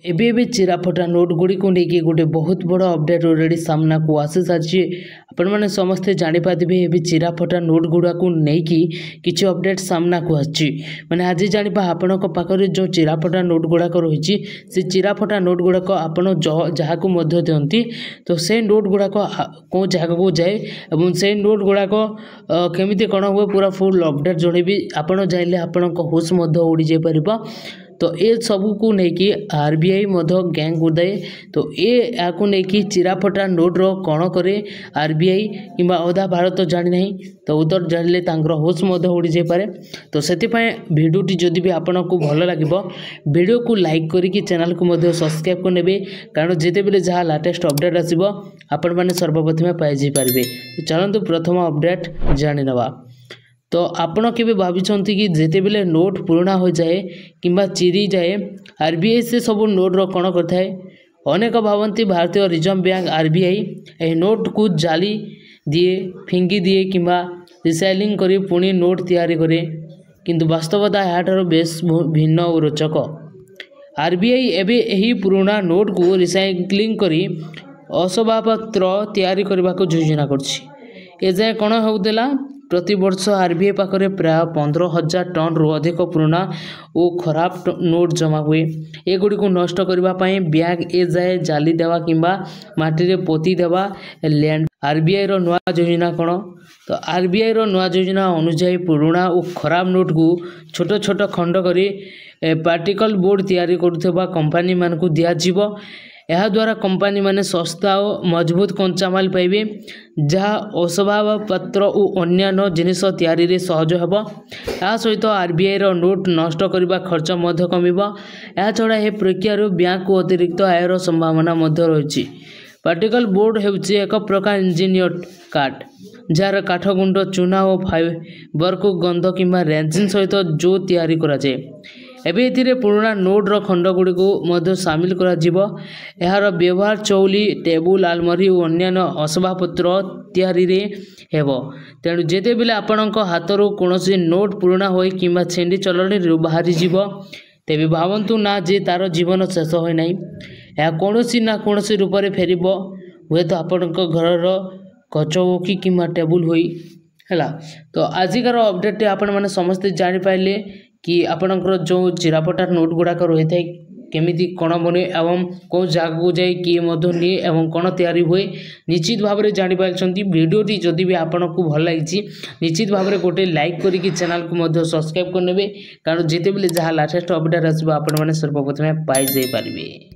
एबे एबे चिराफटा नोट गुड़ी को लेकिन गोटे बहुत बड़ अपडेट ऑलरेडी सामना को आसी सारी आपण मैंने समस्ते जापारे ए चिराफटा नोट गुड़ा को लेकिन किसी अपडेट सामना को आसी मैंने आज जाना आपण पाखे जो चिराफटा नोट गुड़ाक रही से चिराफटा नोट गुड़ाक आपण जहाँ को दिखती तो से नोट गुड़ाक कौ जगह को जाए और से नोट गुड़ाक केमी कौन हुए पूरा फुल अपडेट जनइबी आपड़ जाइले आपण होश उड़ी जापर तो ये सबू को लेकिन आरबीआई गैंग उदाए तो ये को लेकिन चिराफटा नोट रो कौन करे आरबीआई किंबा अधा भारत जानी ना तो उधर जानिले होश उड़ी जापे तो से भिडियोटी जदि भी आपन को भल लगे वीडियो को लाइक करके चैनल को सब्सक्राइब करने कारण जिते बेले जहाँ लाटेस्ट अपडेट आसो आपण मैंने सर्वप्रथमे पाई पारे तो चलतु प्रथम अपडेट जानी नवा तो आपण के भाभी कि जिते बेले नोट पुराना हो जाए किंबा चिरी जाए आरबीआई से सब नोट रो कौन करता है अनेक भावती भारतीय रिजर्व बैंक आरबीआई ए नोट को जाली दिए फिंगी दिए किंबा रिसाइलिंग करी पुणी नोट तैयारी करे किंतु वास्तवता याठार बेस भिन्न और रोचक आरबीआई एबे एही पुराना नोट को रिसाइक्लिंग करी असबाबपत्र तैयारी करने को योजना करछि एजाए कौन होउदेला प्रति वर्ष आरबीआई पाखे प्राय 15,000 टन रु अधिक पुराना और खराब नोट जमा हुए एगुड़ी को नष्ट करने बैंक ए जाए जाली देवा किंबा माटी रे पोती देवा लैंड आरबीआई रो नया योजना कौन तो आरबीआई रो नया योजना अनुसार पुराना और खराब नोट को छोट छोट खंड करी पार्टिकल बोर्ड तैयारी करुवा कंपनी मान को दिज्व यह द्वारा कंपनी माने सस्ता और मजबूत कंचामाल पाइबे जहाँ असभाव पत्र और अन्य जिनिस तैयारी रे सहज हेब या सहित आरबीआई रो नोट नष्ट करने खर्च कमिब या छड़ा यह प्रक्रिया बैंक को अतिरिक्त आयर संभावना रही पार्टिकल बोर्ड होउछि एक प्रकार इंजीनियर काट जार काठ गुंड चूना और फाइबर को गंध किंबा रेजिन सहित जो तैयारी करा जाए एबे एथिरे पुराना नोट रो खंड गुड़ी को सामिल करा जिवो एहार व्यवहार चौली टेबुल आलमारी और अन्य असबाबपत्र तैयारी रे हेबो तेणु जेते बेले आपणक हाथरू कोनोसी नोट पुराना होई किंबा छेंडी चलणी बाहरी जीव तेबे भावंतु ना जे तार जीवन शेष होय नाही या कोनोसी ना कोनोसी रूप रे फेरिबो हुए तो आपणक घरर कचौकी किंबा टेबुल होई हैला तो आजिकार अपडेट आपण माने समस्त जानि पाइले कि आपणकर जो चिराफटा नोट गुड़ाक रही है केमिति कौन बने एवं कौन जगह को जाए किए निए एवं कौन तैयारी हुए निश्चित भाव में जापारी वीडियोटी जदि भी आपन को भल लगी निश्चित भाव में गोटे लाइक करके चैनल को सब्सक्राइब करने कारण जिते बेले जहाँ लाटेस्ट अपडेट आसो आपण मैंने सर्वप्रथमे पाई जाई पारिबे।